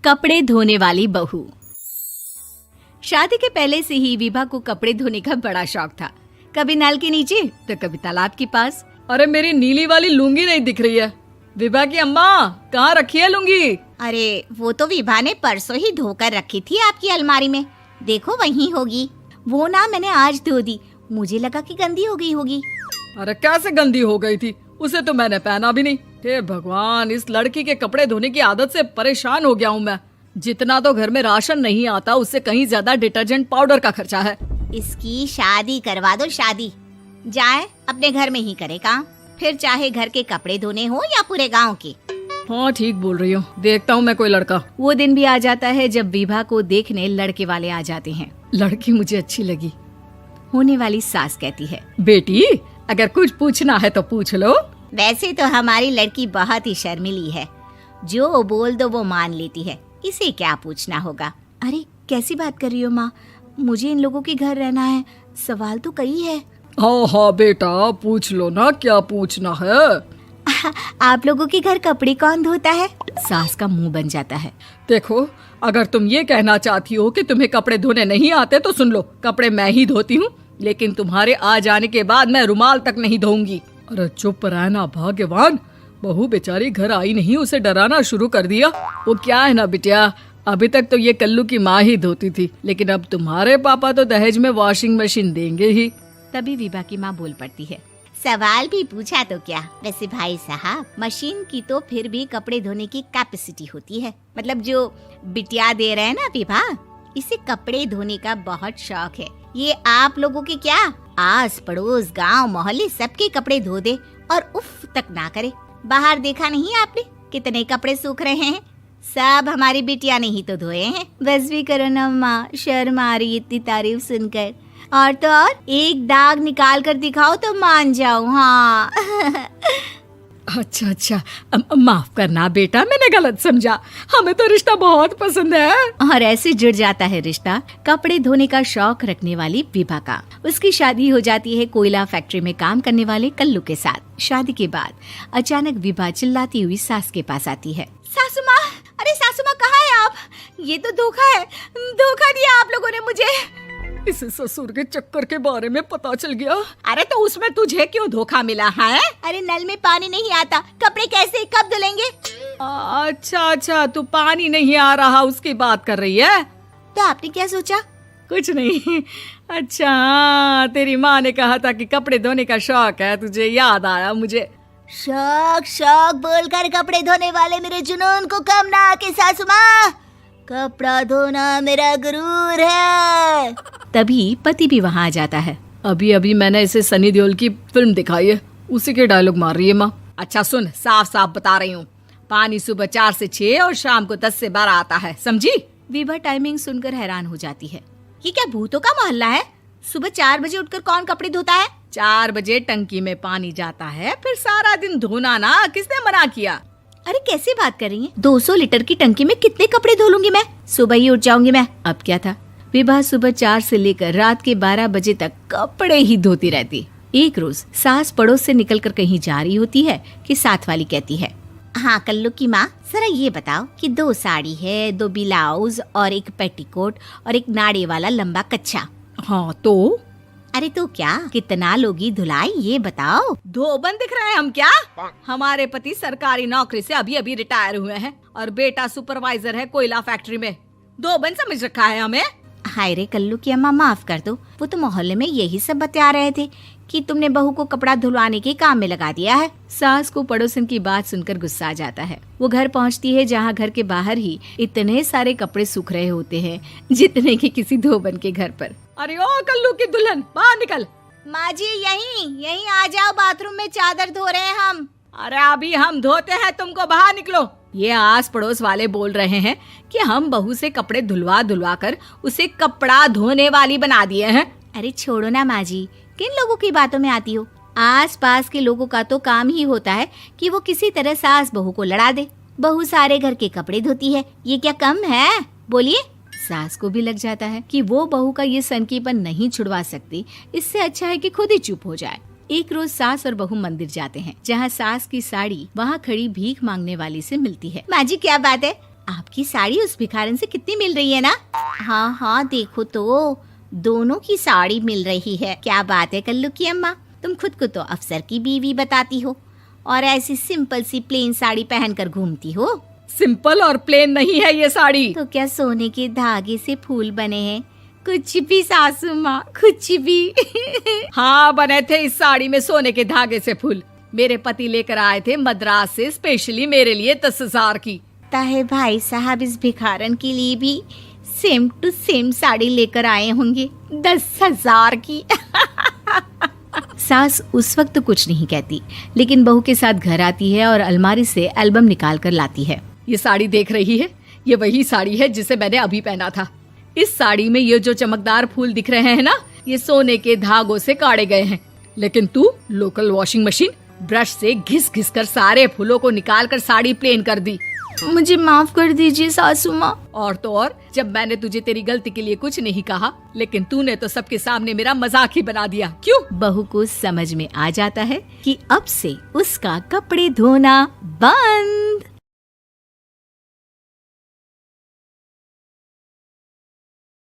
कपड़े धोने वाली बहू। शादी के पहले से ही विभा को कपड़े धोने का बड़ा शौक था। कभी नल के नीचे तो कभी तालाब के पास। अरे मेरी नीली वाली लुंगी नहीं दिख रही है। विभा की अम्मा, कहाँ रखी है लुंगी? अरे वो तो विभा ने परसों ही धोकर रखी थी आपकी अलमारी में, देखो वहीं होगी। वो ना मैंने आज धो दी, मुझे लगा कि गंदी हो गई होगी। अरे कैसे गंदी हो गई थी? उसे तो मैंने पहना भी नहीं। हे भगवान, इस लड़की के कपड़े धोने की आदत से परेशान हो गया हूँ मैं। जितना तो घर में राशन नहीं आता, उससे कहीं ज्यादा डिटर्जेंट पाउडर का खर्चा है। इसकी शादी करवा दो, शादी जाए अपने घर में ही करे काम, फिर चाहे घर के कपड़े धोने हो या पूरे गांव के। हाँ ठीक बोल रही हूँ, देखता हूँ मैं कोई लड़का। वो दिन भी आ जाता है जब विभा को देखने लड़के वाले आ जाते हैं। लड़की मुझे अच्छी लगी। होने वाली सास कहती है, बेटी अगर कुछ पूछना है तो पूछ लो। वैसे तो हमारी लड़की बहुत ही शर्मीली है, जो बोल दो वो मान लेती है, इसे क्या पूछना होगा। अरे कैसी बात कर रही हो माँ, मुझे इन लोगों के घर रहना है, सवाल तो कई है। हाँ हाँ बेटा, पूछ लो ना, क्या पूछना है। आप लोगों के घर कपड़े कौन धोता है? सास का मुंह बन जाता है। देखो, अगर तुम ये कहना चाहती हो कि तुम्हें कपड़े धोने नहीं आते तो सुन लो, कपड़े मैं ही धोती हूँ, लेकिन तुम्हारे आ जाने के बाद मैं रुमाल तक नहीं धोऊंगी। अरे चुप रहना भाग्यवान, बहू बेचारी घर आई नहीं, उसे डराना शुरू कर दिया। वो क्या है ना बिटिया, अभी तक तो ये कल्लू की माँ ही धोती थी, लेकिन अब तुम्हारे पापा तो दहेज में वॉशिंग मशीन देंगे ही। तभी विभा की माँ बोल पड़ती है, सवाल भी पूछा तो क्या। वैसे भाई साहब, मशीन की तो फिर भी कपड़े धोने की कैपेसिटी होती है। मतलब जो बिटिया दे रहे हैं ना विभा, इसे कपड़े धोने का बहुत शौक है। ये आप लोगों के क्या, आस पड़ोस गांव मोहल्ले सबके कपड़े धो दे और उफ तक ना करे। बाहर देखा नहीं आपने कितने कपड़े सूख रहे हैं? सब हमारी बिटिया ने ही तो धोए हैं। बस भी करो ना माँ, शर्म आ रही इतनी तारीफ सुनकर। और तो और एक दाग निकाल कर दिखाओ तो मान जाऊं। हाँ अच्छा, माफ करना बेटा, मैंने गलत समझा। हमें तो रिश्ता बहुत पसंद है। और ऐसे जुड़ जाता है रिश्ता कपड़े धोने का शौक रखने वाली विभा का। उसकी शादी हो जाती है कोयला फैक्ट्री में काम करने वाले कल्लू के साथ। शादी के बाद अचानक विभा चिल्लाती हुई सास के पास आती है। सासू माँ, अरे सासू माँ कहाँ है आप? ये तो धोखा है, धोखा दिया आप लोगों ने मुझे। इसे ससुर के चक्कर के बारे में पता चल गया। अरे तो उसमें तुझे क्यों धोखा मिला है? अरे नल में पानी नहीं आता, कपड़े कैसे कब धुलेंगे? अच्छा, तू पानी नहीं आ रहा उसकी बात कर रही है। तो आपने क्या सोचा? कुछ नहीं। अच्छा, तेरी माँ ने कहा था कि कपड़े धोने का शौक है तुझे, याद आया मुझे। शौक बोलकर कपड़े धोने वाले मेरे जुनून को कम ना आके सासू माँ, कपड़ा धोना मेरा गुरूर है। तभी पति भी वहाँ आ जाता है। अभी मैंने इसे सनी देओल की फिल्म दिखाई है, उसी के डायलॉग मार रही है माँ। अच्छा सुन, साफ साफ बता रही हूँ, पानी सुबह 4 से 6 और शाम को 10 से 12 आता है, समझी? विभा टाइमिंग सुनकर हैरान हो जाती है। ये क्या भूतों का मोहल्ला है? सुबह 4 बजे उठकर कौन कपड़े धोता है? 4 बजे टंकी में पानी जाता है, फिर सारा दिन धोना ना, किसने मना किया? अरे कैसी बात कर रही हैं? 200 लीटर की टंकी में कितने कपड़े धो लूंगी मैं? सुबह ही उठ जाऊंगी मैं। अब क्या था, विभा सुबह 4 से लेकर रात के 12 बजे तक कपड़े ही धोती रहती। एक रोज सास पड़ोस से निकलकर कहीं जा रही होती है कि साथ वाली कहती है, हाँ कल्लू की माँ, जरा ये बताओ कि 2 साड़ी है, 2 ब्लाउज और एक पेटीकोट और एक नाड़े वाला लंबा कच्छा। हाँ तो? अरे तो क्या, कितना लोगी धुलाई ये बताओ। धोबन दिख रहे हैं हम क्या? हमारे पति सरकारी नौकरी से अभी रिटायर हुए हैं और बेटा सुपरवाइजर है कोयला फैक्ट्री में। धोबन समझ रखा है हमें? हाय रे कल्लू की अम्मा, माफ कर दो, वो तो मोहल्ले में यही सब बता रहे थे कि तुमने बहू को कपड़ा धुलवाने के काम में लगा दिया है। सास को पड़ोसन की बात सुनकर गुस्सा आ जाता है। वो घर पहुंचती है जहां घर के बाहर ही इतने सारे कपड़े सूख रहे होते हैं जितने कि किसी धोबन के घर पर। अरे ओ कल्लू की दुल्हन, बाहर निकल। माँ जी यहीं आ जाओ, बाथरूम में चादर धो रहे हैं हम। अरे अभी हम धोते हैं, तुमको बाहर निकलो। ये आस पड़ोस वाले बोल रहे हैं कि हम बहू से कपड़े धुलवा कर उसे कपड़ा धोने वाली बना दिए हैं। अरे छोड़ो ना माँ जी, किन लोगों की बातों में आती हो? आस पास के लोगों का तो काम ही होता है कि वो किसी तरह सास बहू को लड़ा दे। बहू सारे घर के कपड़े धोती है, ये क्या कम है? बोलिए। सास को भी लग जाता है कि वो बहू का ये सनकीपन नहीं छुड़वा सकती, इससे अच्छा है कि खुद ही चुप हो जाए। एक रोज सास और बहू मंदिर जाते हैं, जहाँ सास की साड़ी वहाँ खड़ी भीख मांगने वाली से मिलती है। माँ जी क्या बात है, आपकी साड़ी उस भिखारन से कितनी मिल रही है ना? हाँ हाँ देखो तो, दोनों की साड़ी मिल रही है। क्या बात है कल्लू की अम्मा, तुम खुद को तो अफसर की बीवी बताती हो और ऐसी सिंपल सी प्लेन साड़ी पहनकर घूमती हो। सिंपल और प्लेन नहीं है ये साड़ी। तो क्या सोने के धागे से फूल बने हैं? कुछ भी सासू माँ, कुछ भी। हाँ बने थे इस साड़ी में सोने के धागे से फूल। मेरे पति लेकर आए थे मद्रास से स्पेशली मेरे लिए 10,000 की। ताहे भाई साहब इस भिखारन के लिए भी सेम टू सेम साड़ी लेकर आए होंगे 10,000 की। सास उस वक्त तो कुछ नहीं कहती, लेकिन बहू के साथ घर आती है और अलमारी से एल्बम निकाल कर लाती है। ये साड़ी देख रही है, ये वही साड़ी है जिसे मैंने अभी पहना था। इस साड़ी में ये जो चमकदार फूल दिख रहे हैं ना, ये सोने के धागों से काढ़े गए हैं। लेकिन तू लोकल वॉशिंग मशीन ब्रश से घिस घिस कर सारे फूलों को निकाल कर साड़ी प्लेन कर दी। मुझे माफ कर दीजिए सासू माँ। और तो और, जब मैंने तुझे तेरी गलती के लिए कुछ नहीं कहा, लेकिन तूने तो सबके सामने मेरा मजाक ही बना दिया। क्यों? बहू को समझ में आ जाता है कि अब से उसका कपड़े धोना बंद।